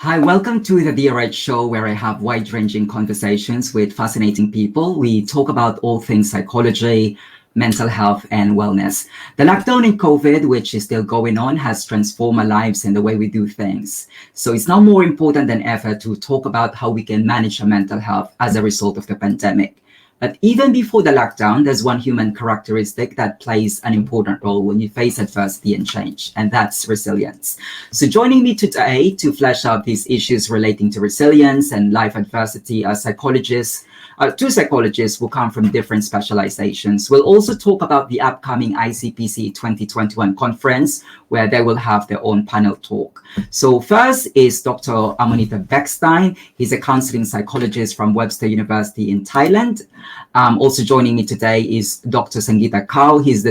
Hi, welcome to the DRH show where I have wide-ranging conversations with fascinating people. We talk about all things psychology, mental health, and wellness. The lockdown in COVID, which is still going on, has transformed our lives and the way we do things. So it's now more important than ever to talk about how we can manage our mental health as a result of the pandemic. But even before the lockdown, there's one human characteristic that plays an important role when you face adversity and change, and that's resilience. So joining me today to flesh out these issues relating to resilience and life adversity are two psychologists who come from different specializations. We'll also talk about the upcoming ICPC 2021 conference, where they will have their own panel talk. So first is Dr. Amoneeta Beckstein. He's a counseling psychologist from Webster University in Thailand. Also joining me today is Dr. Sangeeta Kaur. She's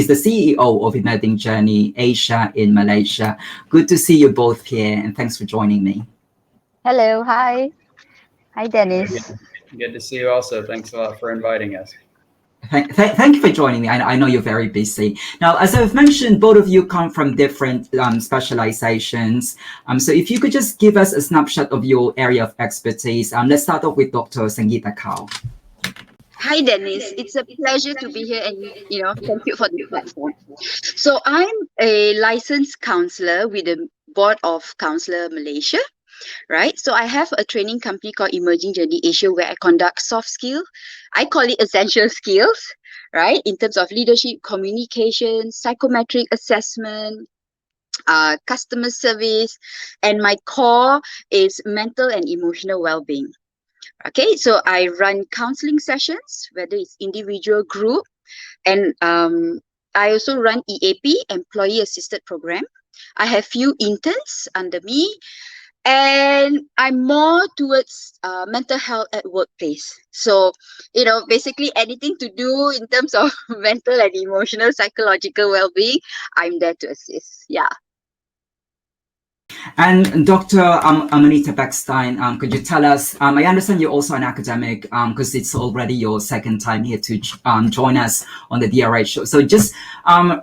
the CEO of Emerging Journey Asia in Malaysia. Good to see you both here, and thanks for joining me. Hello, hi. Hi, Dennis. Good to see you also. Thanks a lot for inviting us. Thank you for joining me. I know you're very busy. Now, as I've mentioned, both of you come from different specializations. So if you could just give us a snapshot of your area of expertise. Let's start off with Dr. Sangeeta Kaur. Hi, Dennis. It's a pleasure to be here, and thank you for the platform. So I'm a licensed counselor with the Board of Counselor Malaysia, right? So I have a training company called Emerging Journey Asia where I conduct soft skill. I call it essential skills, right? In terms of leadership, communication, psychometric assessment, customer service, and my core is mental and emotional well-being. Okay, so I run counseling sessions, whether it's individual, group, and I also run EAP, Employee Assisted Program. I have few interns under me, and I'm more towards mental health at workplace. So, basically anything to do in terms of mental and emotional, psychological well-being, I'm there to assist. Yeah. And Dr. Amoneeta Beckstein, could you tell us, I understand you're also an academic because it's already your second time here to join us on the DRH show. So just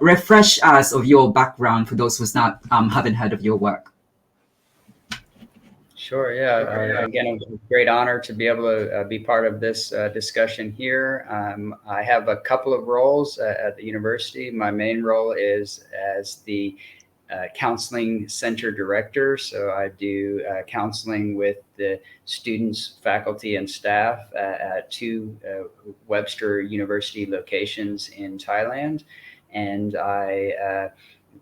refresh us of your background for those who haven't heard of your work. Sure, yeah. Again, it was a great honor to be able to be part of this discussion here. I have a couple of roles at the university. My main role is as the counseling center director. So I do counseling with the students, faculty, and staff at two Webster University locations in Thailand. And I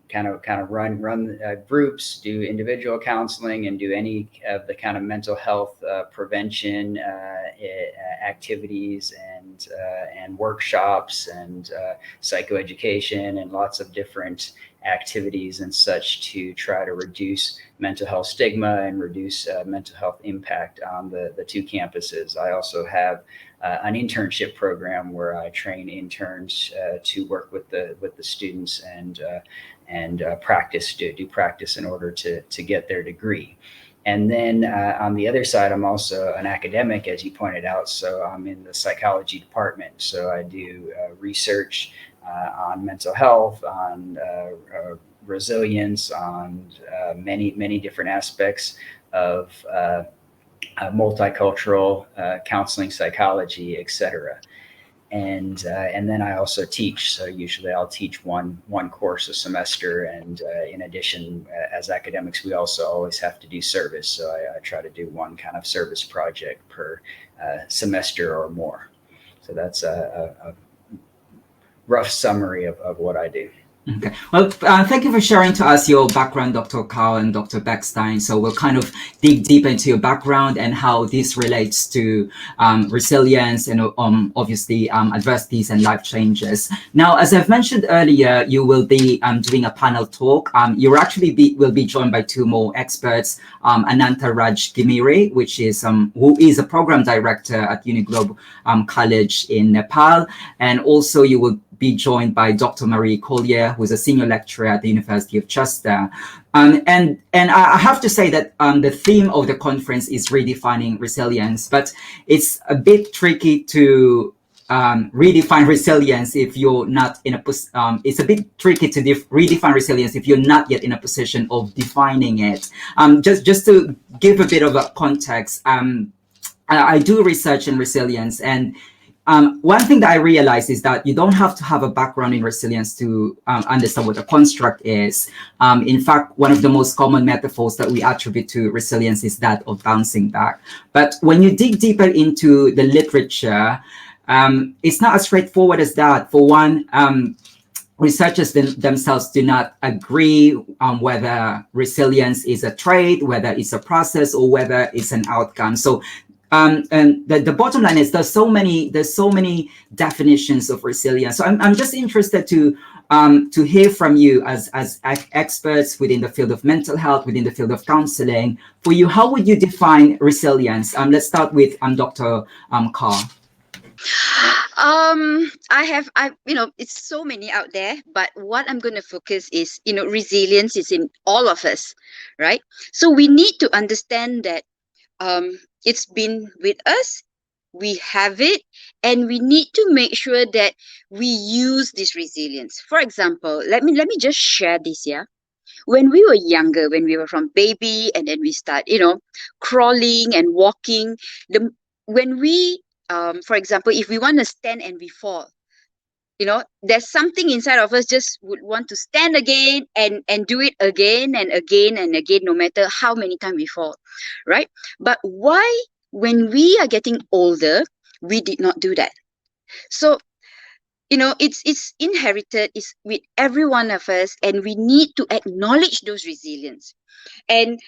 kind of run groups, do individual counseling, and do any of the kind of mental health prevention activities and workshops and psychoeducation and lots of different activities and such to try to reduce mental health stigma and reduce mental health impact on the two campuses. I also have an internship program where I train interns to work with the students and do practice in order to get their degree. And then on the other side, I'm also an academic, as you pointed out. So I'm in the psychology department. So I do research on mental health, on resilience, on many different aspects of multicultural counseling, psychology, etc. And then I also teach. So usually I'll teach one course a semester. And in addition, as academics, we also always have to do service. So I try to do one kind of service project per semester or more. So that's a rough summary of what I do. Okay. Well, thank you for sharing to us your background, Dr. Kaur and Dr. Beckstein. So we'll kind of dig deep into your background and how this relates to resilience and obviously adversities and life changes. Now, as I've mentioned earlier, you will be doing a panel talk. You will be joined by two more experts, Ananta Raj Gimiri, who is a program director at Uniglobe College in Nepal, and also you will be joined by Dr. Marie Collier, who is a senior lecturer at the University of Chester. And I have to say that the theme of the conference is redefining resilience, but it's a bit tricky to redefine resilience if you're not in a it's a bit tricky to redefine resilience if you're not yet in a position of defining it. Just to give a bit of a context, I do research in resilience, and one thing that I realized is that you don't have to have a background in resilience to understand what a construct is. In fact, one of the most common metaphors that we attribute to resilience is that of bouncing back. But when you dig deeper into the literature, it's not as straightforward as that. For one, researchers themselves do not agree on whether resilience is a trait, whether it's a process, or whether it's an outcome. So and the bottom line is there's so many definitions of resilience. So I'm just interested to hear from you as experts within the field of mental health, within the field of counseling. For you, how would you define resilience? Let's start with Dr. Kaur. It's so many out there, but what I'm going to focus is, resilience is in all of us, right? So we need to understand that it's been with us, we have it, and we need to make sure that we use this resilience. For example, let me just share this. Yeah, when we were younger, when we were from baby, and then we start, crawling and walking, when we for example, if we want to stand and we fall, there's something inside of us just would want to stand again and do it again and again and again, no matter how many times we fall, right? But why, when we are getting older, we did not do that? So, it's inherited, it's with every one of us, and we need to acknowledge those resilience. And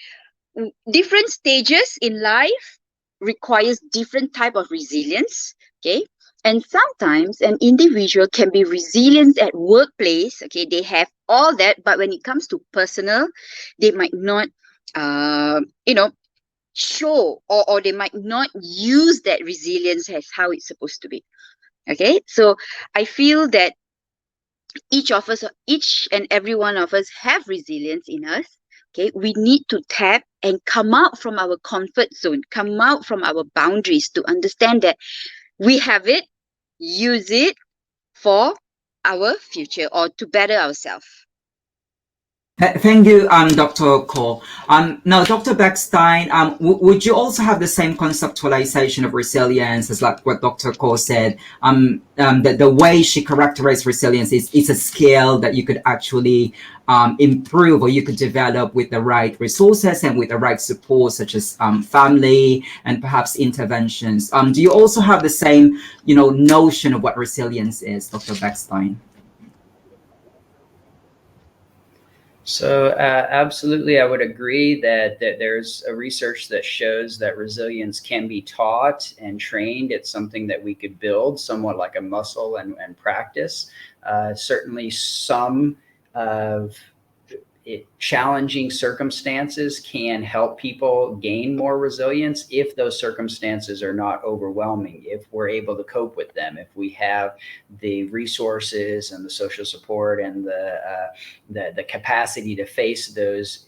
different stages in life requires different type of resilience, okay? And sometimes an individual can be resilient at workplace, okay? They have all that, but when it comes to personal, they might not, show, or they might not use that resilience as how it's supposed to be, okay? So I feel that each and every one of us have resilience in us. Okay, we need to tap and come out from our comfort zone, come out from our boundaries to understand that we have it, use it for our future or to better ourselves. Thank you, Dr. Kaur. Now, Dr. Beckstein, would you also have the same conceptualization of resilience as like what Dr. Kaur said? The way she characterized resilience is it's a skill that you could actually improve, or you could develop with the right resources and with the right support, such as family and perhaps interventions. Do you also have the same, notion of what resilience is, Dr. Beckstein? So absolutely, I would agree that there's a research that shows that resilience can be taught and trained. It's something that we could build somewhat like a muscle and practice. Certainly some of challenging circumstances can help people gain more resilience if those circumstances are not overwhelming, if we're able to cope with them, if we have the resources and the social support and the capacity to face those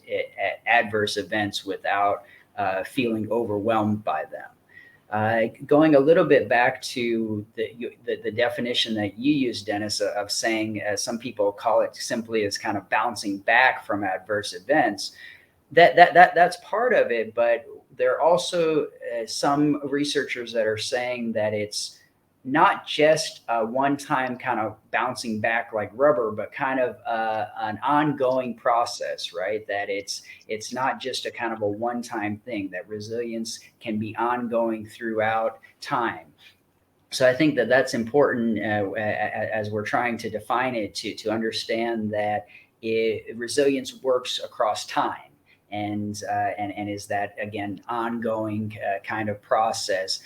adverse events without feeling overwhelmed by them. Going a little bit back to the definition that you used, Dennis, of saying some people call it simply as kind of bouncing back from adverse events. That's part of it, but there are also some researchers that are saying that it's not just a one-time kind of bouncing back like rubber, but kind of an ongoing process, right? That it's not just a kind of a one-time thing, that resilience can be ongoing throughout time. So I think that that's important as we're trying to define it, to understand that resilience works across time. And is that, again, ongoing kind of process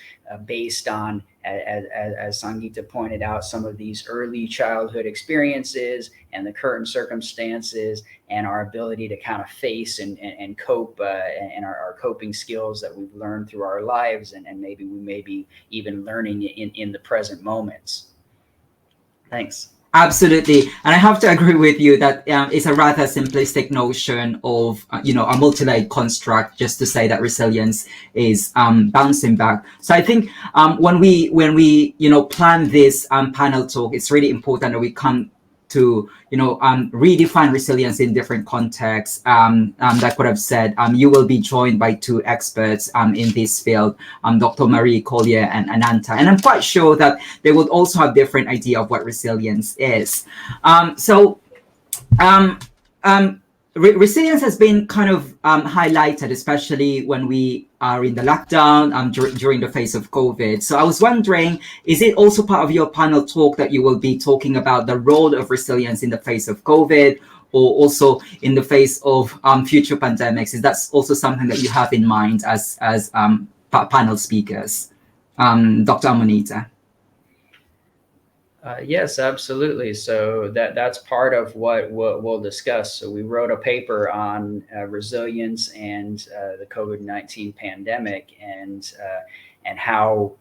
based on, as Sangeeta pointed out, some of these early childhood experiences and the current circumstances and our ability to kind of face and cope and our coping skills that we've learned through our lives, and maybe we may be even learning in the present moments. Thanks. Absolutely, and I have to agree with you that it's a rather simplistic notion of a multi-layered construct just to say that resilience is bouncing back. So I think when we plan this panel talk, it's really important that we come to redefine resilience in different contexts. Like what I've said, you will be joined by two experts in this field, Dr. Marie Collier and Ananta, and I'm quite sure that they would also have different idea of what resilience is. So resilience has been kind of highlighted, especially when we are in the lockdown during the phase of COVID. So I was wondering, is it also part of your panel talk that you will be talking about the role of resilience in the face of COVID, or also in the face of future pandemics? Is that also something that you have in mind as panel speakers, Dr. Amoneeta? Yes, absolutely. So that's part of what we'll discuss. So we wrote a paper on resilience and the COVID-19 pandemic, and how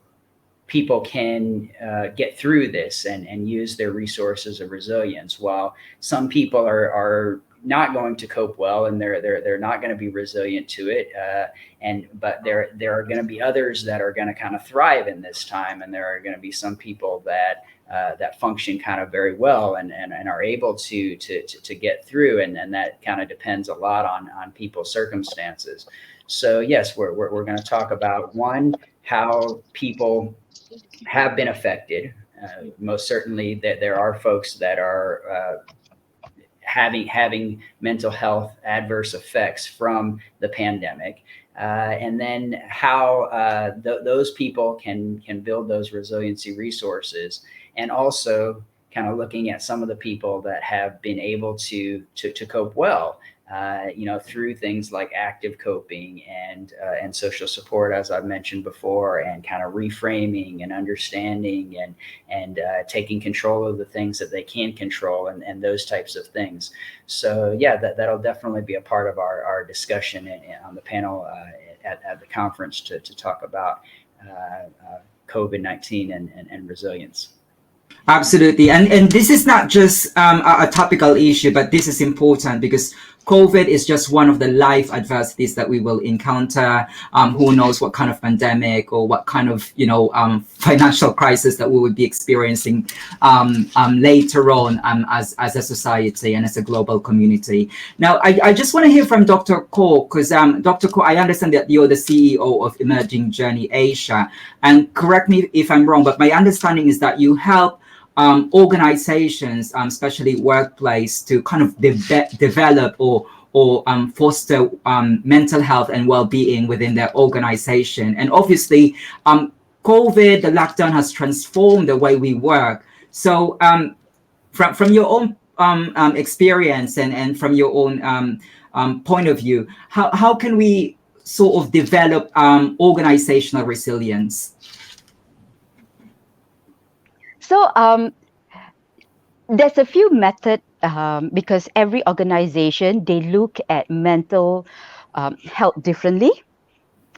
people can get through this and use their resources of resilience. While some people are not going to cope well, and they're not going to be resilient to it, but there are going to be others that are going to kind of thrive in this time, and there are going to be some people that function kind of very well and are able to get through, and that kind of depends a lot on people's circumstances. So yes, we're going to talk about, one, how people have been affected. Most certainly that there are folks that are having mental health adverse effects from the pandemic, and then how those people can build those resiliency resources, and also kind of looking at some of the people that have been able to cope well, through things like active coping and social support, as I've mentioned before, and kind of reframing and understanding and taking control of the things that they can control, and those types of things. So yeah, that'll definitely be a part of our discussion on the panel at the conference to talk about COVID-19 and resilience. Absolutely. And this is not just a topical issue, but this is important because COVID is just one of the life adversities that we will encounter. Who knows what kind of pandemic or what kind of, financial crisis that we will be experiencing later on as a society and as a global community. Now, I just want to hear from Dr. Kaur, because Dr. Kaur, I understand that you're the CEO of Emerging Journey Asia. And correct me if I'm wrong, but my understanding is that you help organizations, especially workplace, to kind of develop or foster mental health and well-being within their organization. And obviously, COVID, the lockdown has transformed the way we work. So from your own experience and from your own point of view, how can we sort of develop organizational resilience? So there's a few methods because every organization, they look at mental health differently,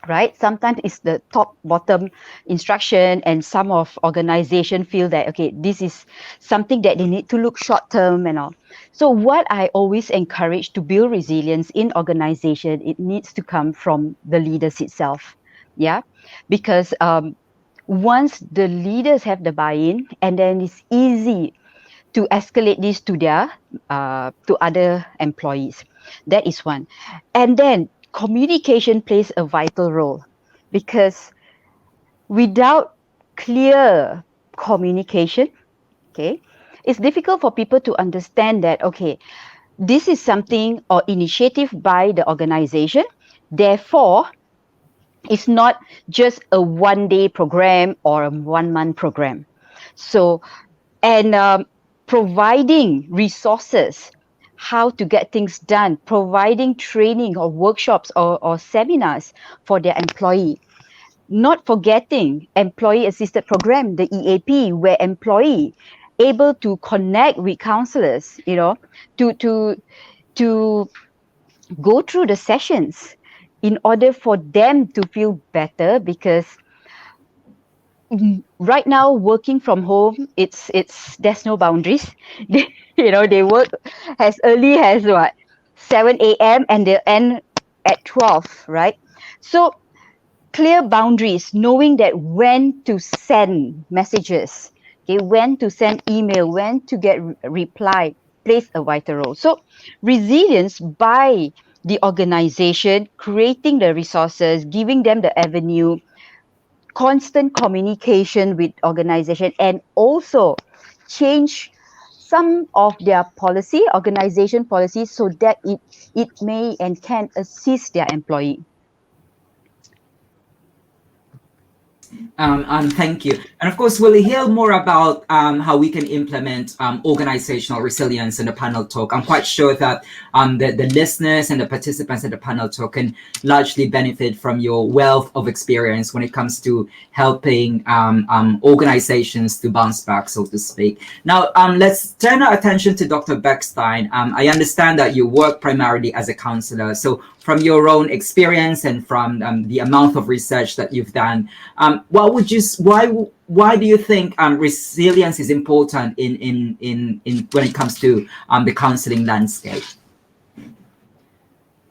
right? Sometimes it's the top bottom instruction, and some of organization feel that, okay, this is something that they need to look short term and all. So what I always encourage to build resilience in organization, it needs to come from the leaders itself. Yeah, because once the leaders have the buy-in, and then it's easy to escalate this to their to other employees. That is one. And then communication plays a vital role, because without clear communication, okay, it's difficult for people to understand that, okay, this is something or initiative by the organization. Therefore, it's not just a 1-day program or a 1-month program. So, and providing resources, how to get things done, providing training or workshops or seminars for their employee. Not forgetting employee assisted program, the EAP, where employee able to connect with counselors, to go through the sessions in order for them to feel better, because right now, working from home, it's there's no boundaries. They work as early as what 7 a.m. and they end at 12, right? So clear boundaries, knowing that when to send messages, okay, when to send email, when to get reply, plays a vital role. So resilience by the organization, creating the resources, giving them the avenue, constant communication with organization, and also change some of their organization policies, so that it may and can assist their employee. Thank you. And of course, we'll hear more about how we can implement organizational resilience in the panel talk. I'm quite sure that the listeners and the participants in the panel talk can largely benefit from your wealth of experience when it comes to helping organizations to bounce back, so to speak. Now, let's turn our attention to Dr. Beckstein. I understand that you work primarily as a counselor. So from your own experience and from the amount of research that you've done, why do you think resilience is important in when it comes to the counseling landscape?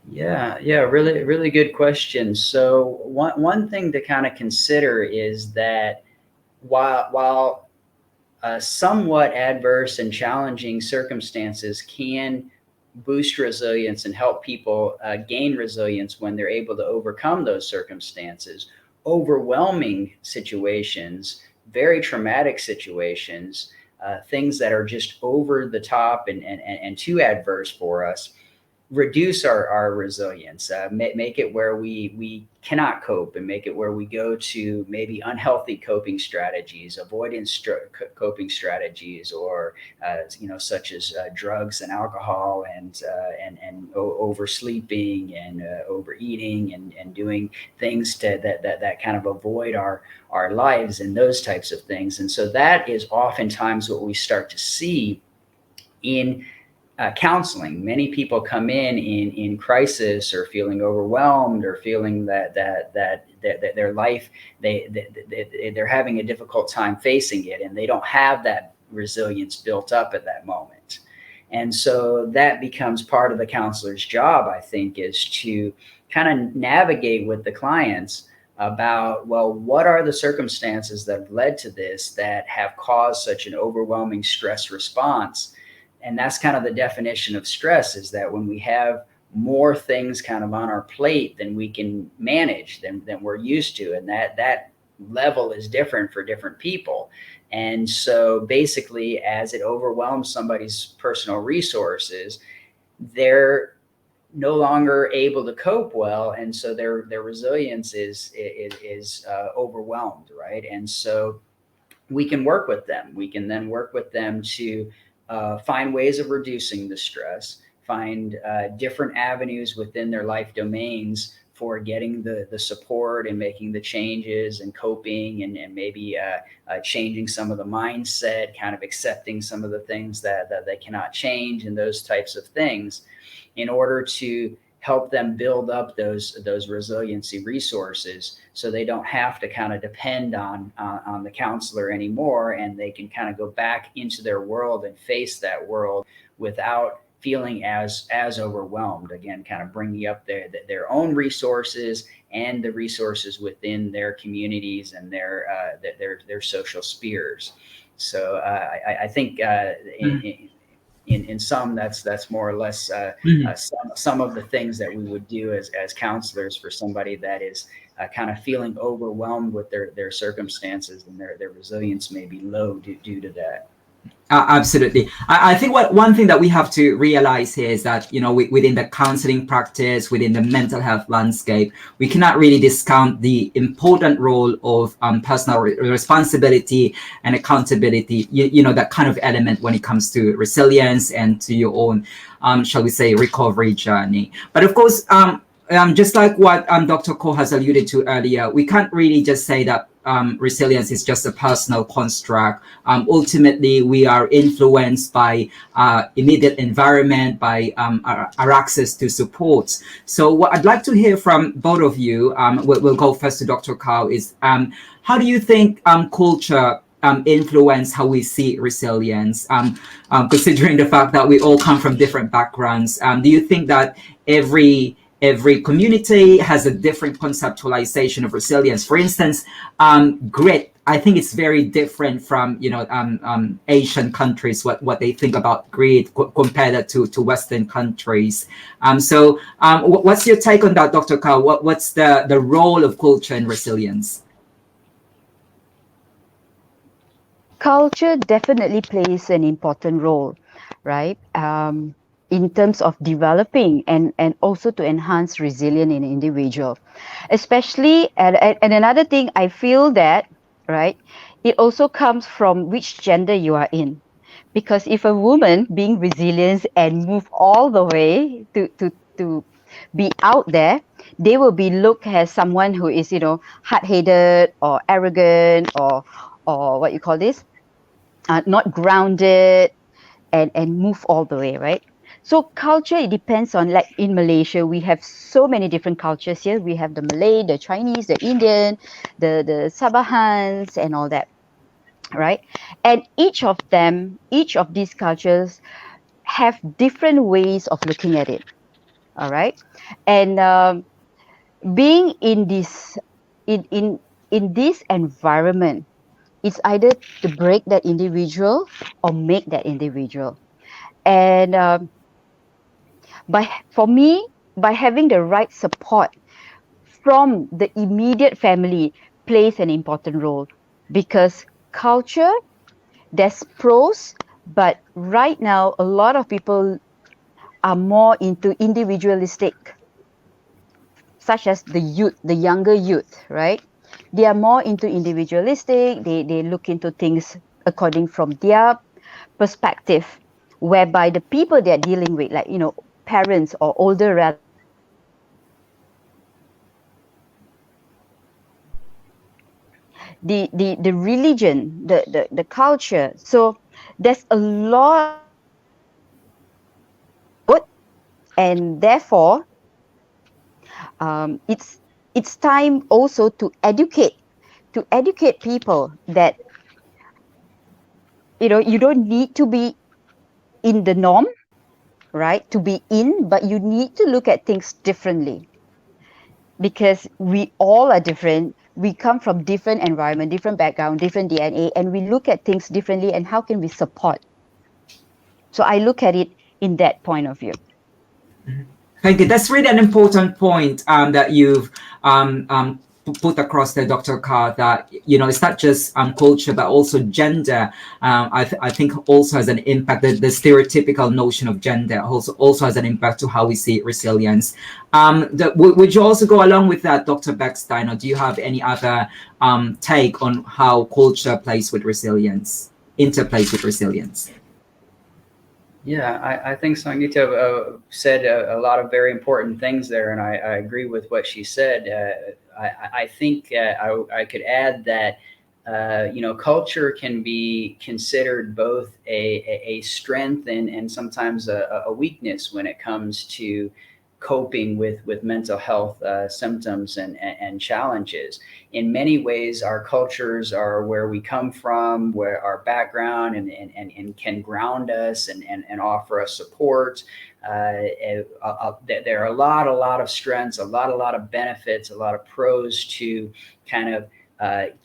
Yeah, really, really good question. So one thing to kind of consider is that while somewhat adverse and challenging circumstances can boost resilience and help people gain resilience when they're able to overcome those circumstances, overwhelming situations, very traumatic situations, things that are just over the top and too adverse for us, reduce our resilience, make it where we cannot cope, and make it where we go to maybe unhealthy coping strategies, avoidance coping strategies, or such as drugs and alcohol and oversleeping and overeating and doing things that kind of avoid our lives and those types of things. And so that is oftentimes what we start to see in counseling. Many people come in crisis, or feeling overwhelmed, or feeling that their life, they're having a difficult time facing it, and they don't have that resilience built up at that moment. And so that becomes part of the counselor's job, I think, is to kind of navigate with the clients about, well, what are the circumstances that have led to this, that have caused such an overwhelming stress response. And that's kind of the definition of stress, is that when we have more things kind of on our plate than we can manage, than we're used to, and that level is different for different people. And so basically, as it overwhelms somebody's personal resources, they're no longer able to cope well, and so their resilience is overwhelmed, right? And so we can work with them. We can then work with them to find ways of reducing the stress, find different avenues within their life domains for getting the support and making the changes and coping, and maybe changing some of the mindset, kind of accepting some of the things that they cannot change, and those types of things, in order to help them build up those resiliency resources, so they don't have to kind of depend on the counselor anymore, and they can kind of go back into their world and face that world without feeling as overwhelmed. Again, kind of bringing up their own resources and the resources within their communities and their social spheres. So I think in some, that's more or less some of the things that we would do as counselors for somebody that is kind of feeling overwhelmed with their circumstances, and their resilience may be low due to that. Absolutely. I think one thing that we have to realize here is that, within the counseling practice, within the mental health landscape, we cannot really discount the important role of personal responsibility and accountability, that kind of element when it comes to resilience and to your own, shall we say, recovery journey. But of course, just like what Dr. Kaur has alluded to earlier, we can't really just say that resilience is just a personal construct. Ultimately, we are influenced by immediate environment, by our access to support. So what I'd like to hear from both of you, we'll go first to Dr. Kaur, is how do you think culture influence how we see resilience, considering the fact that we all come from different backgrounds? Do you think that every community has a different conceptualization of resilience? For instance, grit, I think it's very different from Asian countries, what they think about grit compared to Western countries. So what's your take on that, Dr. Kaur? What's the role of culture in resilience? Culture definitely plays an important role, right? In terms of developing and also to enhance resilience in an individual. Especially, and another thing, I feel that, right, it also comes from which gender you are in. Because if a woman being resilient and move all the way to be out there, they will be looked as someone who is, hard-headed or arrogant or what you call this, not grounded and move all the way, right? So culture, it depends on, like in Malaysia, we have so many different cultures here. We have the Malay, the Chinese, the Indian, the Sabahans and all that, right? And each of these cultures have different ways of looking at it, all right? And being in this environment, it's either to break that individual or make that individual. And for me, by having the right support from the immediate family plays an important role, because culture, there's pros, but right now a lot of people are more into individualistic, such as the younger youth, right? They are more into individualistic. They look into things according from their perspective, whereby the people they're dealing with, like parents or older relatives, the religion, the culture. So there's a lot, and therefore it's time also to educate people that you don't need to be in the norm, right, to be in, but you need to look at things differently, because we all are different. We come from different environment, different background, different DNA, and we look at things differently, and how can we support? So I look at it in that point of view. Thank you. That's really an important point that you've put across there, Dr. Kaur, that it's not just culture but also gender. I think also has an impact. The stereotypical notion of gender also has an impact to how we see resilience. Would you also go along with that, Dr. Beckstein, or do you have any other take on how culture interplays with resilience? Yeah, I think Sangeeta said a lot of very important things there, and I agree with what she said. I think I could add that culture can be considered both a strength and sometimes a weakness when it comes to coping with mental health symptoms and challenges. In many ways, our cultures are where we come from, where our background and can ground us and offer us support. There are a lot of strengths, a lot of benefits, a lot of pros to kind of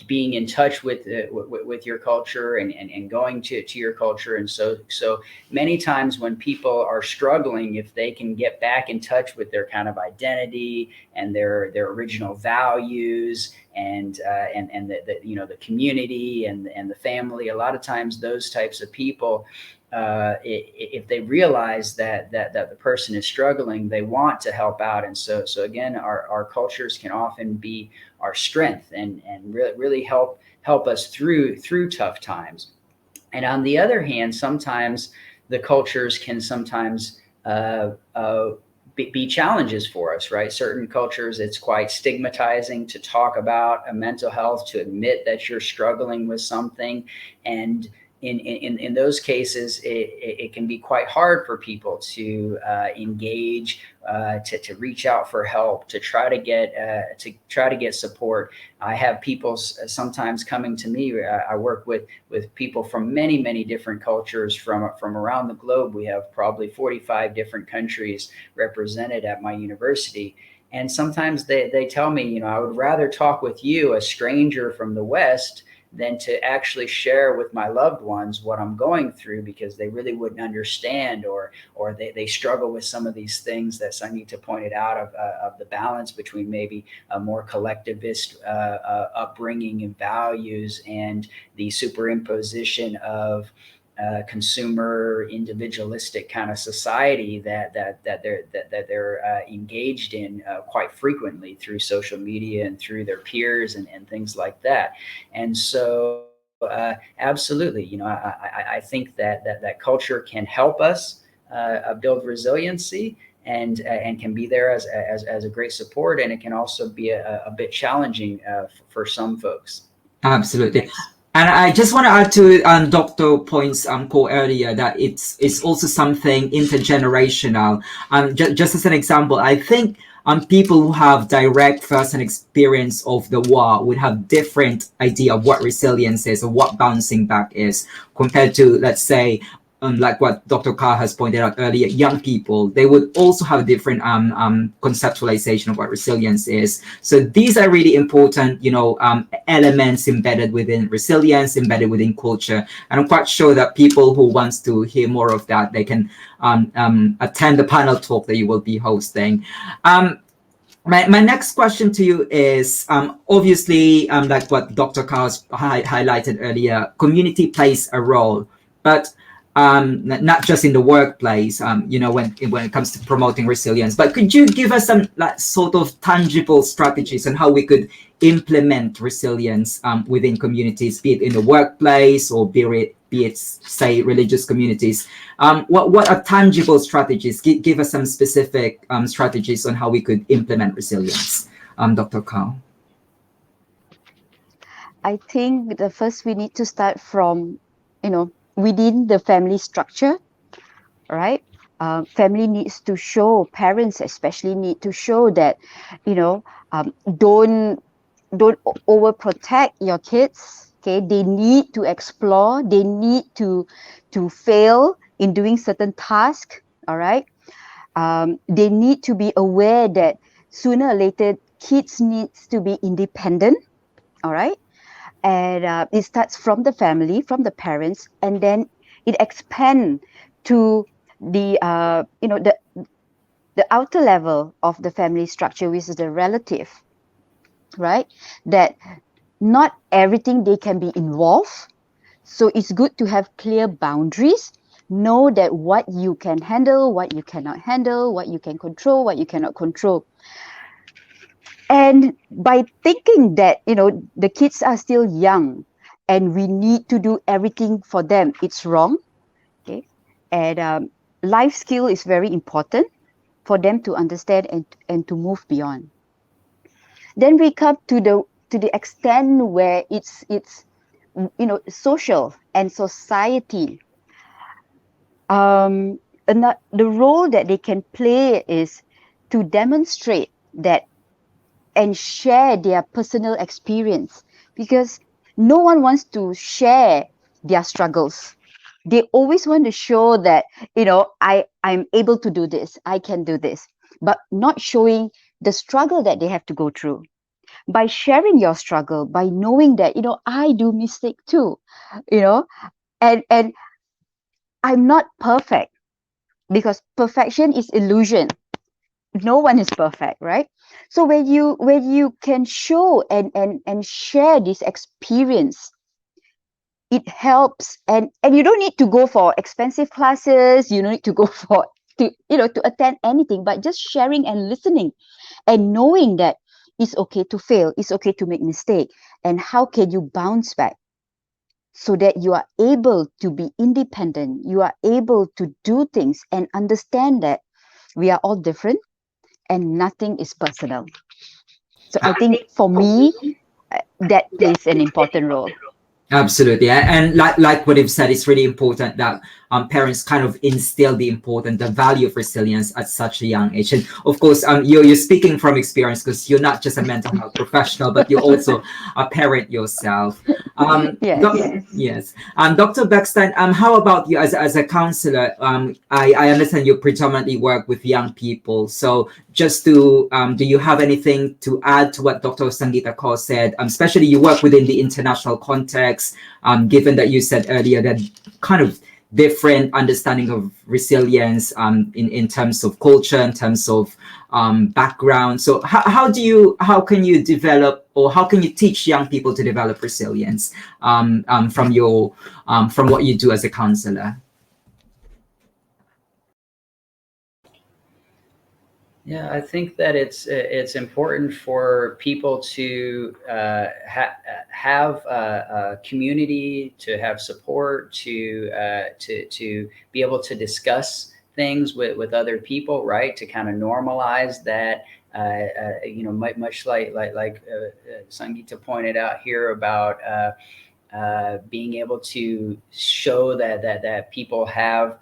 being in touch with your culture and going to your culture. And so many times when people are struggling, if they can get back in touch with their kind of identity and their original values and the community and the family, a lot of times those types of people, if they realize that the person is struggling, they want to help out. And so again, our cultures can often be our strength and really help us through tough times. And on the other hand, sometimes the cultures can sometimes be challenges for us, right? Certain cultures, it's quite stigmatizing to talk about a mental health, to admit that you're struggling with something. And in those cases, it can be quite hard for people to engage, to reach out for help, to try to get support. I have people sometimes coming to me. I work with people from many different cultures from around the globe. We have probably 45 different countries represented at my university. And sometimes they tell me, I would rather talk with you, a stranger from the West, than to actually share with my loved ones what I'm going through, because they really wouldn't understand, or they struggle with some of these things that Sangeeta pointed out of the balance between maybe a more collectivist upbringing and values, and the superimposition of consumer individualistic kind of society that they're engaged in quite frequently through social media and through their peers and things like that. And so absolutely, I think that culture can help us build resiliency, and can be there as a great support, and it can also be a bit challenging for some folks. Absolutely. Thanks. And I just want to add to Dr. Point's call earlier that it's also something intergenerational. Just as an example, I think people who have direct first-hand experience of the war would have different idea of what resilience is or what bouncing back is, compared to, let's say, like what Dr. Kaur has pointed out earlier, young people, they would also have a different conceptualization of what resilience is. So these are really important, elements embedded within resilience, embedded within culture. And I'm quite sure that people who wants to hear more of that, they can attend the panel talk that you will be hosting. My next question to you is, obviously, like what Dr. Kaur highlighted earlier, community plays a role, but not just in the workplace, when it comes to promoting resilience. But could you give us some sort of tangible strategies on how we could implement resilience within communities, be it in the workplace or be it say religious communities? What are tangible strategies? Give us some specific strategies on how we could implement resilience, Dr. Kaur. I think the first we need to start from, within the family structure, right? Family needs to show, parents especially need to show that, don't overprotect your kids. Okay, they need to explore. They need to fail in doing certain tasks. All right. They need to be aware that sooner or later kids needs to be independent. All right. And it starts from the family, from the parents, and then it expands to the the outer level of the family structure, which is the relative, right? That not everything they can be involved. So it's good to have clear boundaries. Know that what you can handle, what you cannot handle, what you can control, what you cannot control. And by thinking that, the kids are still young and we need to do everything for them, it's wrong. Okay. And life skill is very important for them to understand and to move beyond. Then we come to the extent where it's social and society. The role that they can play is to demonstrate that and share their personal experience, because no one wants to share their struggles. They always want to show that, I'm able to do this, I can do this, but not showing the struggle that they have to go through. By sharing your struggle, by knowing that, I do mistake too, and I'm not perfect, because perfection is illusion. No one is perfect, right? So when you can show and share this experience, it helps. And you don't need to go for expensive classes, you don't need to go for to attend anything, but just sharing and listening and knowing that it's okay to fail, it's okay to make mistake, and how can you bounce back so that you are able to be independent, you are able to do things and understand that we are all different. and nothing is personal. So I think for me, that plays an important role. Absolutely, and like what you've said, it's really important that parents kind of instill the value of resilience at such a young age. And of course, you're speaking from experience because you're not just a mental health professional, but you're also a parent yourself. Yes. Yes. Dr. Beckstein, how about you as a counselor? I understand you predominantly work with young people. So just to, do you have anything to add to what Dr. Sangeeta Kaur said? Especially you work within the international context, given that you said earlier that kind of different understanding of resilience in terms of culture, in terms of background. So how can you develop, or how can you teach young people to develop resilience from what you do as a counselor? Yeah, I think that it's important for people to have a community, to have support, to be able to discuss things with other people, right? To kind of normalize that. Much like Sangeeta pointed out here about being able to show that people have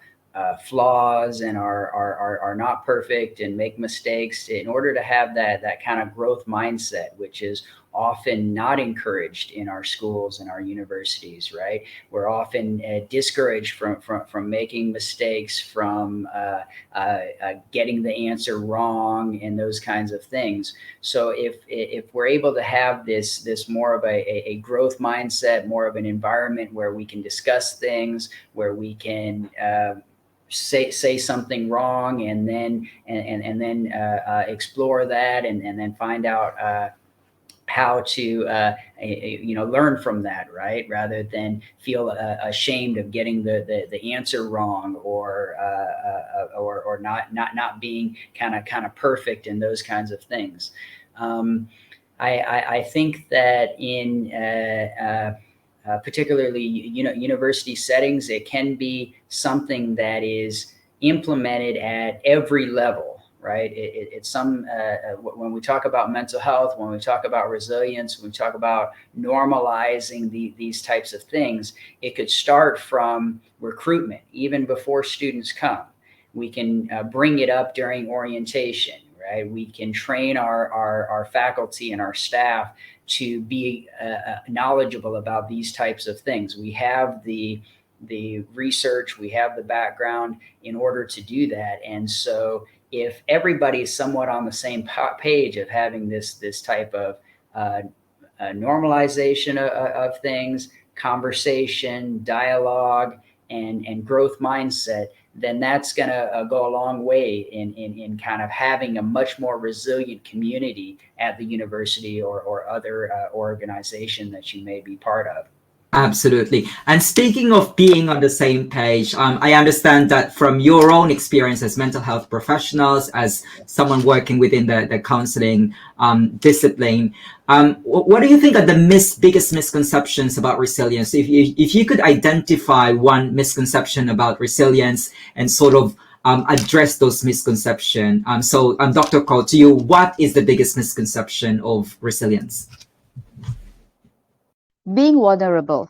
flaws and are not perfect and make mistakes, in order to have that kind of growth mindset, which is often not encouraged in our schools and our universities, right? We're often discouraged from making mistakes, from getting the answer wrong, and those kinds of things. So if we're able to have this more of a growth mindset, more of an environment where we can discuss things, where we can say something wrong, and then explore that, and then find out how to learn from that, right? Rather than feel ashamed of getting the answer wrong, or not being kind of perfect, and those kinds of things. I think that in particularly university settings, it can be something that is implemented at every level, right? It's some when we talk about mental health, when we talk about resilience, when we talk about normalizing these types of things, it could start from recruitment, even before students come. We can bring it up during orientation, right? We can train our faculty and our staff to be knowledgeable about these types of things. We have the research, we have the background in order to do that. And so if everybody is somewhat on the same page of having this type of normalization of things, conversation, dialogue, and growth mindset, then that's going to go a long way in kind of having a much more resilient community at the university or other organization that you may be part of. Absolutely. And speaking of being on the same page, I understand that from your own experience as mental health professionals, as someone working within the counseling discipline, what do you think are the biggest misconceptions about resilience? If you could identify one misconception about resilience and sort of address those misconceptions. So Dr. Kaur, to you, what is the biggest misconception of resilience? Being vulnerable,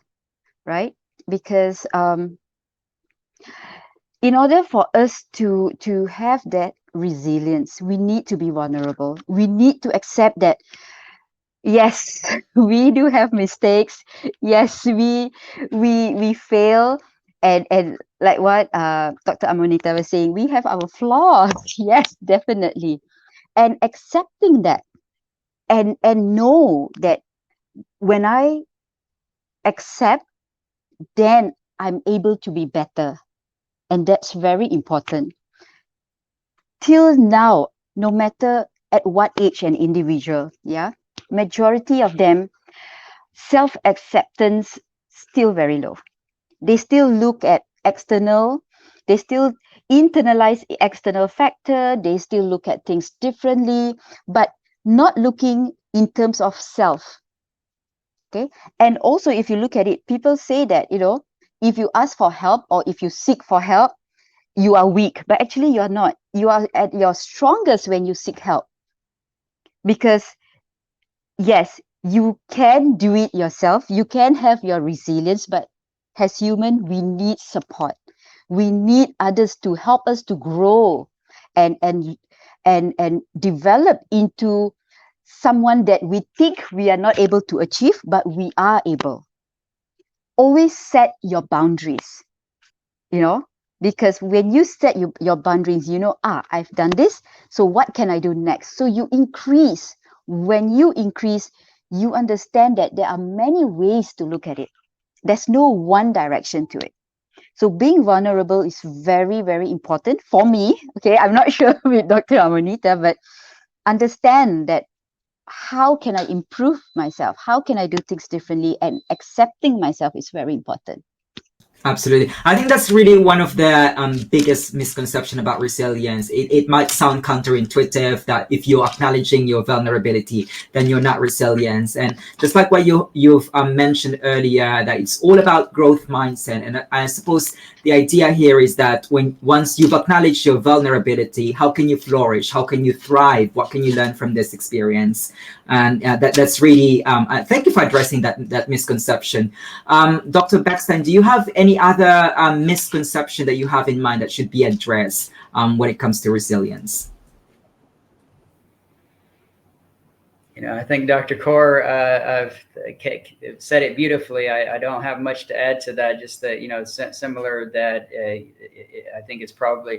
right? Because in order for us to have that resilience, we need to be vulnerable. We need to accept that yes, we do have mistakes. Yes, we fail, and like what Dr. Amoneeta was saying, we have our flaws. Yes, definitely. And accepting that, and know that when I accept, then I'm able to be better. And that's very important. Till now, no matter at what age an individual, yeah, majority of them, self-acceptance still very low. They still look at external, they still internalize external factor, they still look at things differently, but not looking in terms of self. Okay. And also, if you look at it, people say that, if you ask for help or if you seek for help, you are weak, but actually you're not. You are at your strongest when you seek help. Because yes, you can do it yourself. You can have your resilience, but as human, we need support. We need others to help us to grow and develop into someone that we think we are not able to achieve, but we are able. Always set your boundaries, because when you set your boundaries, I've done this, so what can I do next? So you increase. When you increase, you understand that there are many ways to look at it. There's no one direction to it. So being vulnerable is very, very important for me. Okay, I'm not sure with Dr. Amoneeta, but understand that how can I improve myself? How can I do things differently? And accepting myself is very important. Absolutely. I think that's really one of the biggest misconception about resilience. It might sound counterintuitive that if you're acknowledging your vulnerability, then you're not resilient. And just like what you've mentioned earlier, that it's all about growth mindset. And I suppose the idea here is that once you've acknowledged your vulnerability, how can you flourish? How can you thrive? What can you learn from this experience? And that's really, thank you for addressing that misconception. Dr. Beckstein, do you have any other misconception that you have in mind that should be addressed when it comes to resilience? I think Dr. Kaur said it beautifully. I don't have much to add to that. Just that, similar that I think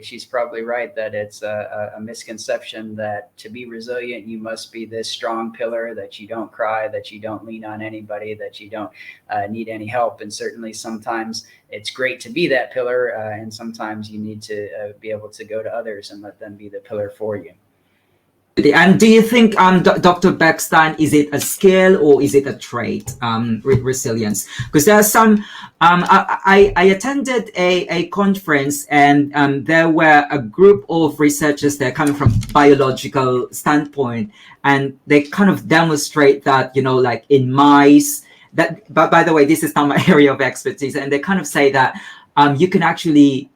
she's probably right that it's a misconception that to be resilient, you must be this strong pillar, that you don't cry, that you don't lean on anybody, that you don't need any help. And certainly sometimes it's great to be that pillar. And sometimes you need to be able to go to others and let them be the pillar for you. And do you think, Dr. Beckstein, is it a skill or is it a trait, resilience? Because there are some, I attended a conference and there were a group of researchers that are coming from biological standpoint, and they kind of demonstrate that, like in mice, but by the way, this is not my area of expertise, and they kind of say that you can actually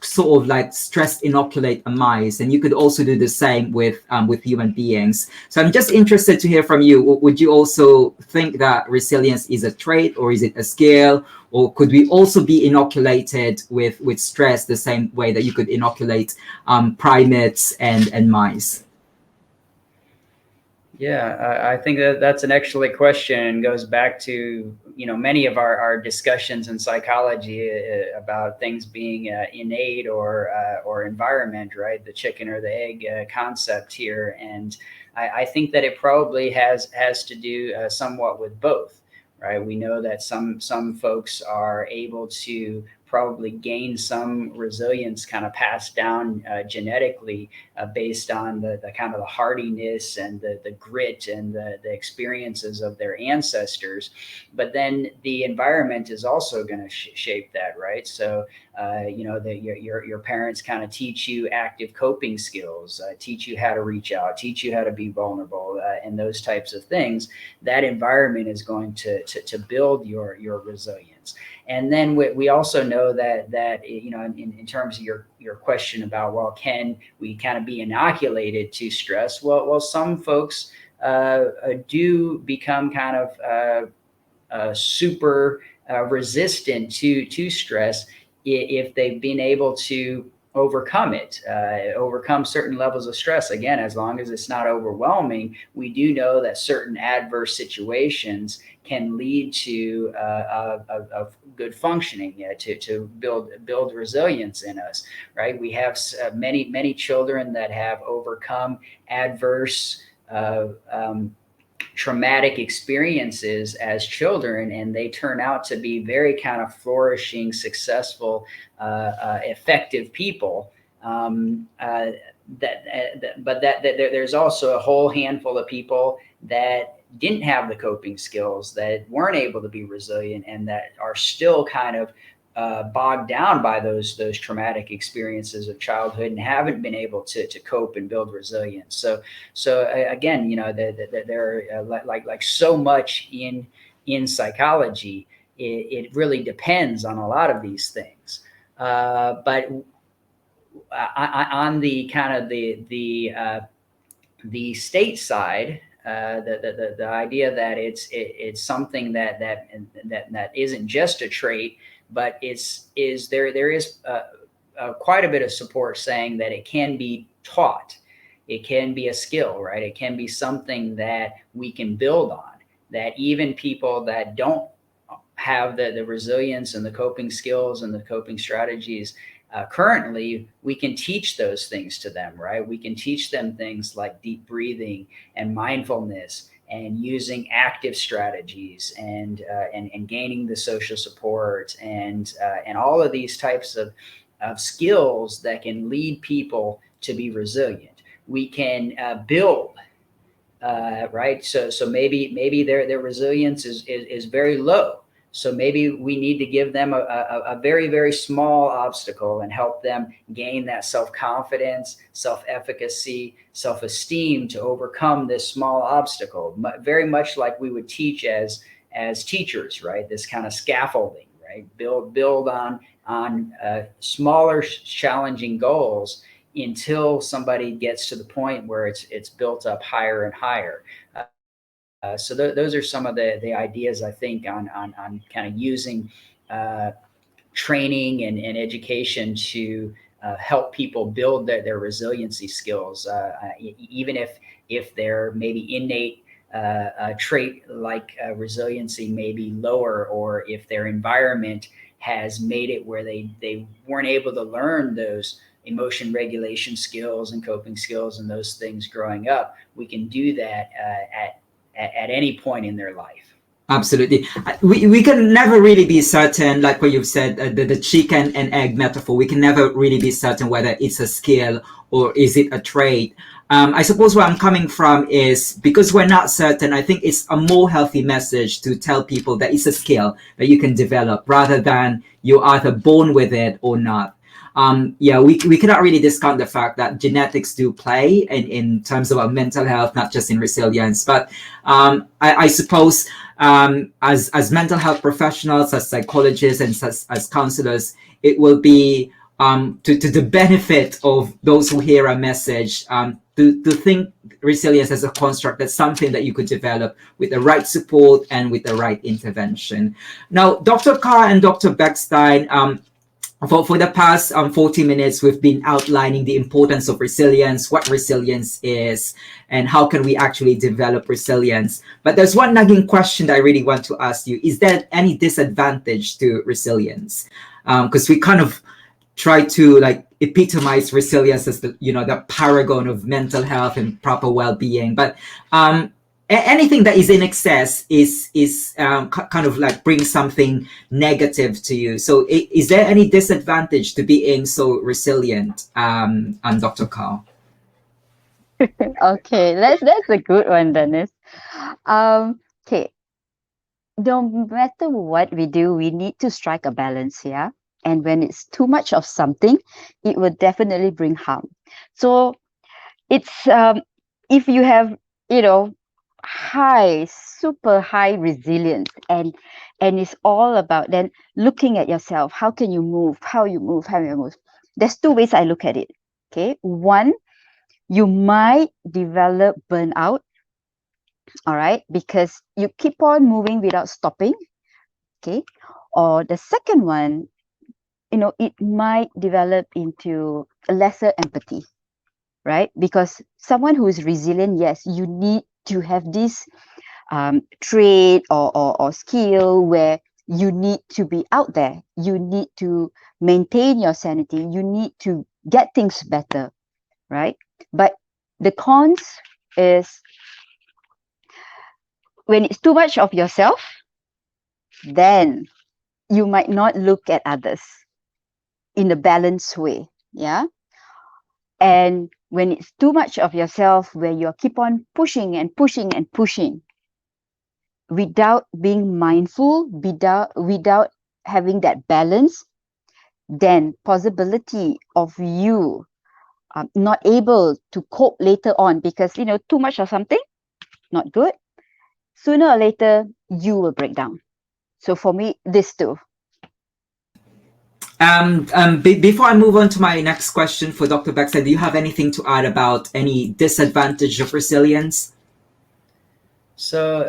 sort of like stress inoculate a mice, and you could also do the same with human beings. So I'm just interested to hear from you. Would you also think that resilience is a trait, or is it a skill, or could we also be inoculated with stress the same way that you could inoculate primates and mice? Yeah, I think that's an excellent question, and goes back to many of our discussions in psychology about things being innate or environment, right? The chicken or the egg concept here, and I think that it probably has to do somewhat with both, right? We know that some folks are able to probably gain some resilience kind of passed down genetically based on the kind of the hardiness and the grit and the experiences of their ancestors. But then the environment is also going to shape that, right? So your parents kind of teach you active coping skills, teach you how to reach out, teach you how to be vulnerable, and those types of things. That environment is going to build your resilience. And then we also know that in terms of your question about, well, can we kind of be inoculated to stress? Well, some folks do become kind of super resistant to stress if they've been able to overcome certain levels of stress. Again, as long as it's not overwhelming, we do know that certain adverse situations can lead to a good functioning, to build resilience in us, right? We have many children that have overcome adverse traumatic experiences as children, and they turn out to be very kind of flourishing, successful, effective people. There's also a whole handful of people that didn't have the coping skills, that weren't able to be resilient, and that are still kind of bogged down by those traumatic experiences of childhood and haven't been able to cope and build resilience. So again, there are like so much in psychology, it really depends on a lot of these things. But on the kind of the state side, the idea that it's something that isn't just a trait, but there is quite a bit of support saying that it can be taught, it can be a skill, right? It can be something that we can build on. That even people that don't have the resilience and the coping skills and the coping strategies currently, we can teach those things to them, right? We can teach them things like deep breathing and mindfulness and using active strategies and gaining the social support and all of these types of skills that can lead people to be resilient. We can build right. So maybe their resilience is very low. So maybe we need to give them a very, very small obstacle and help them gain that self-confidence, self-efficacy, self-esteem to overcome this small obstacle. Very much like we would teach as teachers, right? This kind of scaffolding, right? Build on smaller challenging goals until somebody gets to the point where it's built up higher and higher. So those are some of the ideas, I think, on kind of using training and education to help people build their resiliency skills, even if their maybe innate trait like resiliency may be lower, or if their environment has made it where they weren't able to learn those emotion regulation skills and coping skills and those things growing up. We can do that at any point in their life. Absolutely. We can never really be certain, like what you've said, the chicken and egg metaphor. We can never really be certain whether it's a skill or is it a trait. I suppose where I'm coming from is because we're not certain, I think it's a more healthy message to tell people that it's a skill that you can develop rather than you're either born with it or not. We cannot really discount the fact that genetics do play in terms of our mental health, not just in resilience. But I suppose as mental health professionals, as psychologists, and as counselors, it will be to the benefit of those who hear our message to think resilience as a construct, that's something that you could develop with the right support and with the right intervention. Now, Dr. Kaur and Dr. Beckstein, for the past 40 minutes, we've been outlining the importance of resilience, what resilience is, and how can we actually develop resilience. But there's one nagging question that I really want to ask you. Is there any disadvantage to resilience? Because we kind of try to like epitomize resilience as the paragon of mental health and proper well-being. But anything that is in excess is kind of like brings something negative to you. So is there any disadvantage to being so resilient, Dr. Kaur? Okay, that's a good one, Dennis. Okay, no matter what we do, we need to strike a balance here. And when it's too much of something, it will definitely bring harm. So it's if you have, super high resilience, and it's all about then looking at yourself. How can you move? How you move? There's two ways I look at it. Okay, one, you might develop burnout. All right, because you keep on moving without stopping. Okay, or the second one, it might develop into a lesser empathy, right? Because someone who is resilient, yes, you need to have this trait or skill where you need to be out there. You need to maintain your sanity. You need to get things better, right? But the cons is when it's too much of yourself, then you might not look at others in a balanced way. Yeah. And when it's too much of yourself, where you keep on pushing and pushing and pushing without being mindful, without having that balance, then possibility of you not able to cope later on, because too much of something, not good. Sooner or later, you will break down. So for me, this too. Before I move on to my next question for Dr. Beckstein, do you have anything to add about any disadvantage of resilience? So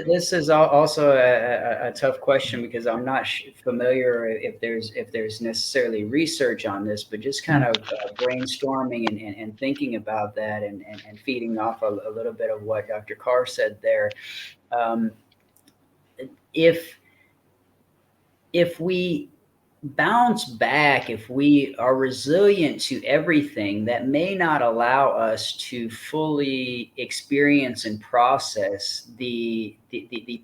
this is also a tough question because I'm not familiar if there's necessarily research on this, but just kind of brainstorming and thinking about that and feeding off a little bit of what Dr. Kaur said there. If we bounce back, if we are resilient to everything, that may not allow us to fully experience and process the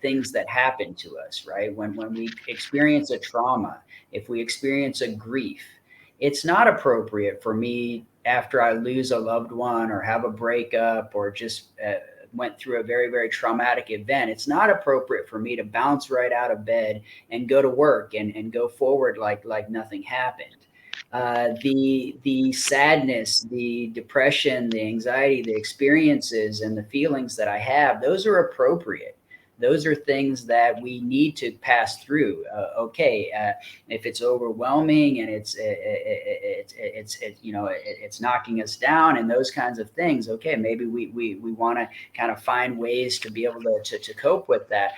things that happen to us, right? When we experience a trauma, if we experience a grief, it's not appropriate for me after I lose a loved one or have a breakup or just went through a very, very traumatic event. It's not appropriate for me to bounce right out of bed and go to work and go forward like nothing happened. The sadness, the depression, the anxiety, the experiences and the feelings that I have, those are appropriate. Those are things that we need to pass through. If it's overwhelming and it's knocking us down and those kinds of things, okay, maybe we want to kind of find ways to be able to cope with that.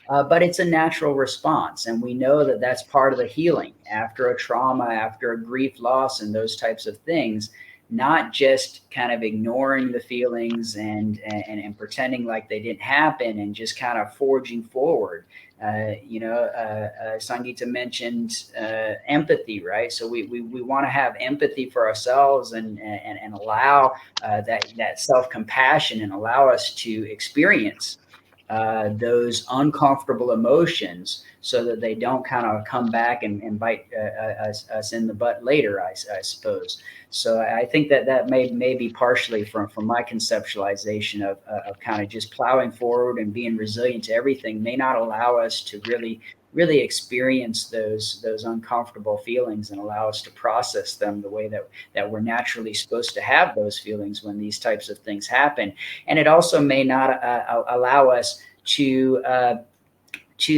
But it's a natural response, and we know that that's part of the healing after a trauma, after a grief loss, and those types of things. Not just kind of ignoring the feelings and pretending like they didn't happen and just kind of forging forward. Sangeeta mentioned empathy, right? So we want to have empathy for ourselves and allow that self-compassion and allow us to experience those uncomfortable emotions so that they don't kind of come back and bite us in the butt later, I suppose. So I think that may be partially from my conceptualization of kind of just plowing forward and being resilient to everything may not allow us to really experience those uncomfortable feelings and allow us to process them the way that we're naturally supposed to have those feelings when these types of things happen. And it also may not allow us to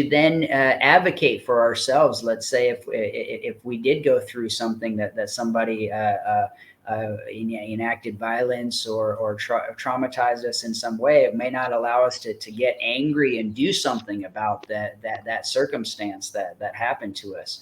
then advocate for ourselves. Let's say if we did go through something that somebody enacted violence or traumatized us in some way, it may not allow us to get angry and do something about that circumstance that happened to us.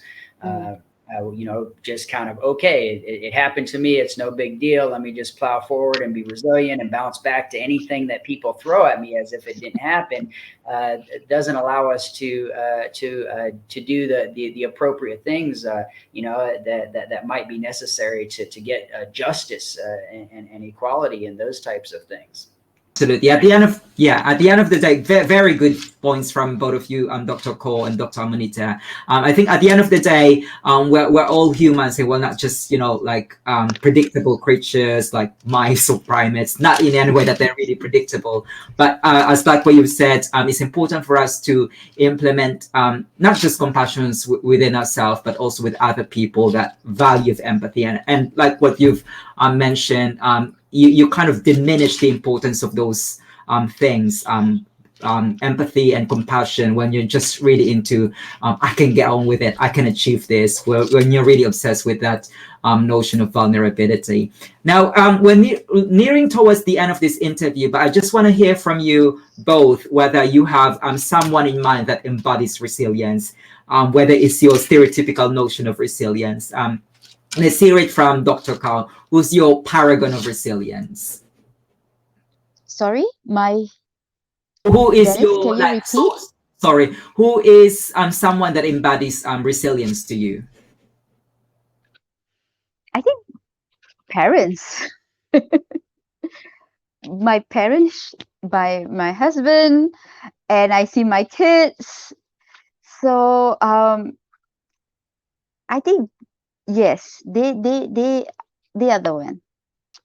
Just kind of, okay, it happened to me. It's no big deal. Let me just plow forward and be resilient and bounce back to anything that people throw at me as if it didn't happen. It doesn't allow us to do the appropriate things, that might be necessary to get justice and equality and those types of things. Absolutely. At the end of the day, very good points from both of you, Dr. Kaur and Dr. Amoneeta. I think at the end of the day, we're all humans, and we're not just predictable creatures like mice or primates. Not in any way that they're really predictable, but as like what you said, it's important for us to implement not just compassion within ourselves, but also with other people, that value of empathy, and like what you've mentioned. You kind of diminish the importance of those things, empathy and compassion, when you're just really into, I can get on with it, I can achieve this, when you're really obsessed with that notion of vulnerability. Now, we're nearing towards the end of this interview, but I just want to hear from you both whether you have someone in mind that embodies resilience, whether it's your stereotypical notion of resilience. Let's hear it from Dr. Kaur. Who's your paragon of resilience? Sorry, who is Dennis, your can you repeat? Sorry, who is someone that embodies resilience to you? I think parents. My parents, by my husband, and I see my kids. So I think yes, they are the one.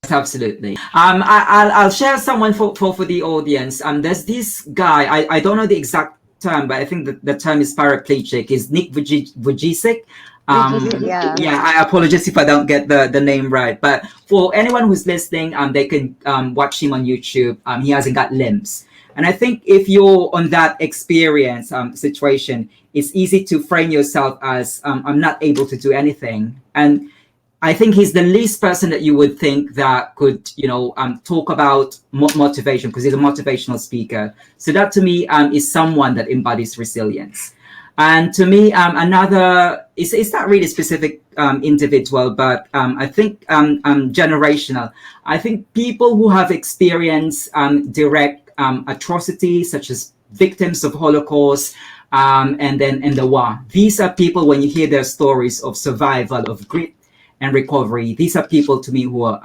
Absolutely. I'll share someone for the audience. There's this guy. I don't know the exact term, but I think that the term is paraplegic. Is Nick Vujicic. Yeah, I apologize if I don't get the name right. But for anyone who's listening, they can watch him on YouTube. He hasn't got limbs. And I think if you're on that experience situation, it's easy to frame yourself as I'm not able to do anything. And I think he's the least person that you would think that could, talk about motivation, because he's a motivational speaker. So that to me is someone that embodies resilience. And to me, another, it's not really specific individual, but I think generational. I think people who have experienced direct atrocities, such as victims of Holocaust, and then in the war. These are people, when you hear their stories of survival, of grit and recovery, these are people to me who are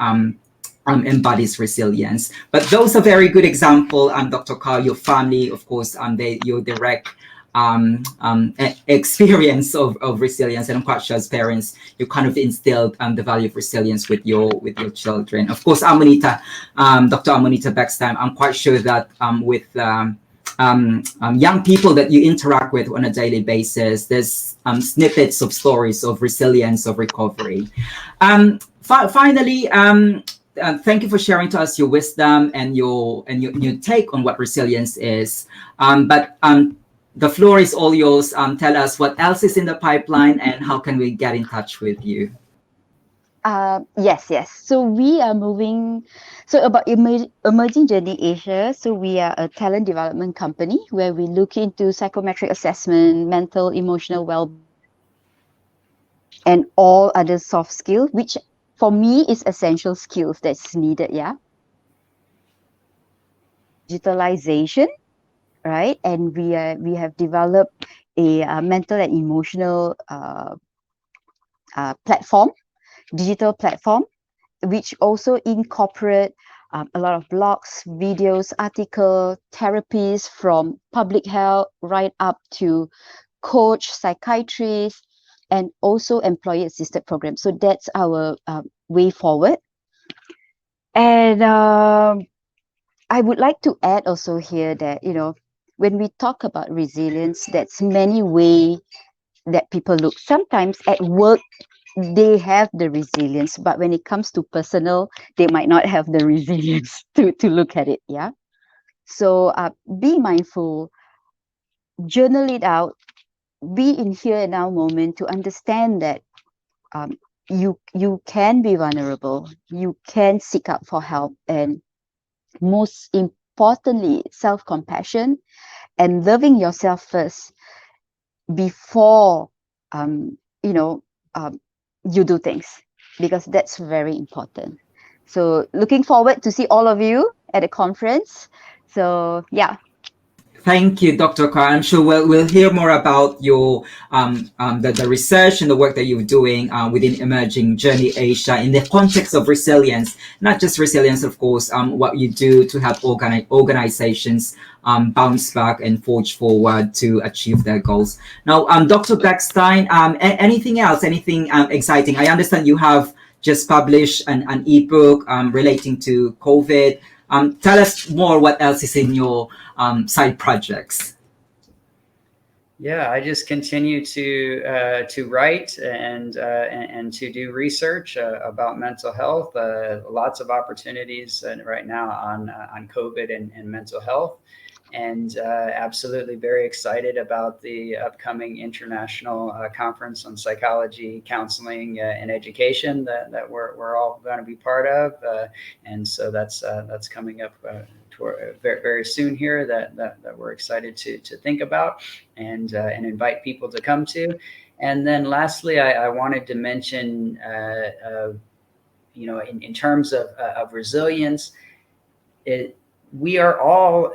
embodies resilience. But those are very good example. Dr. Kaur, your family, of course, your direct experience of resilience, and I'm quite sure as parents you kind of instilled the value of resilience with your children. Of course, Amoneeta, Dr. Amoneeta Beckstein, I'm quite sure that with young people that you interact with on a daily basis, there's snippets of stories of resilience, of recovery. Finally, thank you for sharing to us your wisdom and your take on what resilience is. But the floor is all yours. Tell us what else is in the pipeline and how can we get in touch with you? Yes. So we are moving. So about Emerging Journey Asia. So we are a talent development company where we look into psychometric assessment, mental, emotional well-being, and all other soft skills, which for me is essential skills that's needed. Yeah. Digitalization, right? And we have developed a mental and emotional platform, digital platform, which also incorporate a lot of blogs, videos, articles, therapies from public health right up to coach, psychiatrist, and also employee assisted programs. So that's our way forward. And I would like to add also here that, when we talk about resilience, that's many ways that people look. Sometimes at work, they have the resilience, but when it comes to personal, they might not have the resilience to look at it. Yeah. So be mindful, journal it out, be in here and now moment to understand that you can be vulnerable, you can seek out for help, and most importantly, self-compassion and loving yourself first before you do things, because that's very important. So looking forward to see all of you at the conference. So yeah. Thank you, Dr. Kaur. I'm sure we'll hear more about your the research and the work that you're doing within Emerging Journey Asia in the context of resilience, not just resilience, of course, what you do to help organizations bounce back and forge forward to achieve their goals. Now, Dr. Beckstein, anything else, anything exciting? I understand you have just published an ebook relating to COVID. Tell us more what else is in your side projects. Yeah, I just continue to write and to do research about mental health. Lots of opportunities right now on COVID and mental health, and absolutely very excited about the upcoming international conference on psychology, counseling, and education that we're all going to be part of, and so that's coming up very, very soon here that we're excited to think about and invite people to come to. And then lastly, I wanted to mention, in terms of resilience, we are all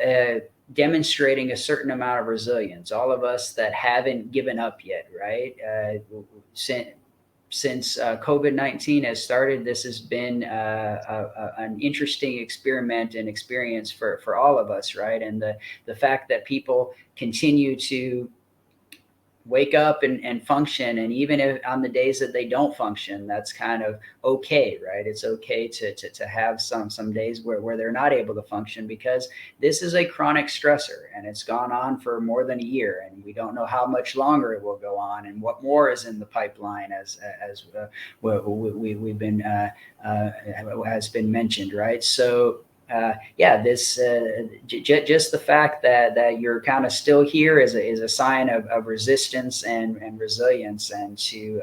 demonstrating a certain amount of resilience. All of us that haven't given up yet, right? Since COVID-19 has started, this has been an interesting experiment and experience for all of us, right? And the fact that people continue to wake up and function, and even if on the days that they don't function, that's kind of okay, right? It's okay to have some days where they're not able to function, because this is a chronic stressor and it's gone on for more than a year, and we don't know how much longer it will go on and what more is in the pipeline as we've been has been mentioned, right? So this just the fact that you're kind of still here is a sign of resistance and resilience, and to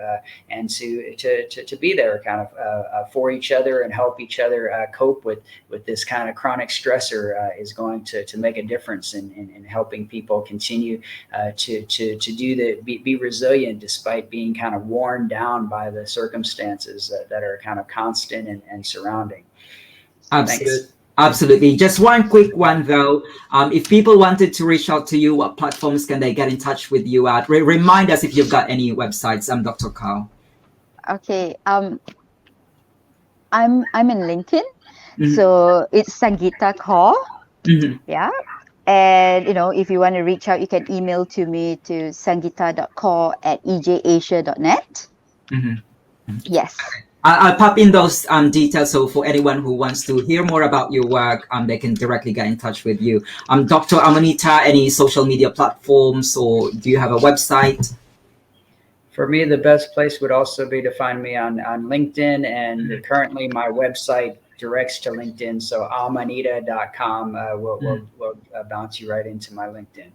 be there kind of for each other and help each other cope with this kind of chronic stressor is going to make a difference in helping people continue to be resilient despite being kind of worn down by the circumstances that are kind of constant and surrounding. Absolutely. Absolutely. Just one quick one though. If people wanted to reach out to you, what platforms can they get in touch with you at? Remind us if you've got any websites. I'm Dr. Kaur. Okay. I'm in LinkedIn, so it's Sangeeta Kaur. Yeah. And if you want to reach out, you can email to me to sangeeta.kaur@ejasia.net. Yes. I'll pop in those details, so for anyone who wants to hear more about your work, they can directly get in touch with you. Dr. Amoneeta, any social media platforms, or do you have a website? For me, the best place would also be to find me on LinkedIn, and currently my website directs to LinkedIn, so amoneeta.com will bounce you right into my LinkedIn.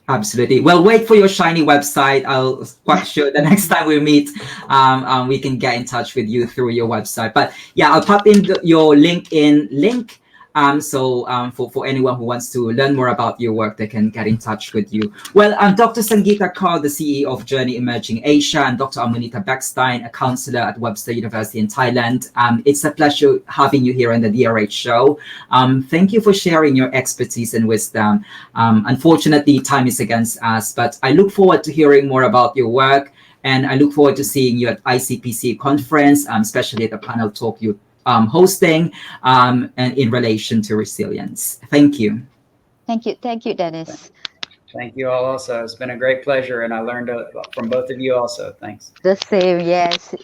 Absolutely. Well, wait for your shiny website. I'll quite sure the next time we meet, we can get in touch with you through your website. But yeah, I'll pop in your LinkedIn link. So for anyone who wants to learn more about your work, they can get in touch with you. Well, Dr. Sangeeta Kaur, the CEO of Journey Emerging Asia, and Dr. Amoneeta Beckstein, a counselor at Webster University in Thailand. It's a pleasure having you here on the DRH show. Thank you for sharing your expertise and wisdom. Unfortunately, time is against us, but I look forward to hearing more about your work, and I look forward to seeing you at ICPC conference, especially at the panel talk you hosting and in relation to resilience. Thank you. Thank you, Dennis. Thank you all also. It's been a great pleasure, and I learned from both of you also. Thanks. The same, yes.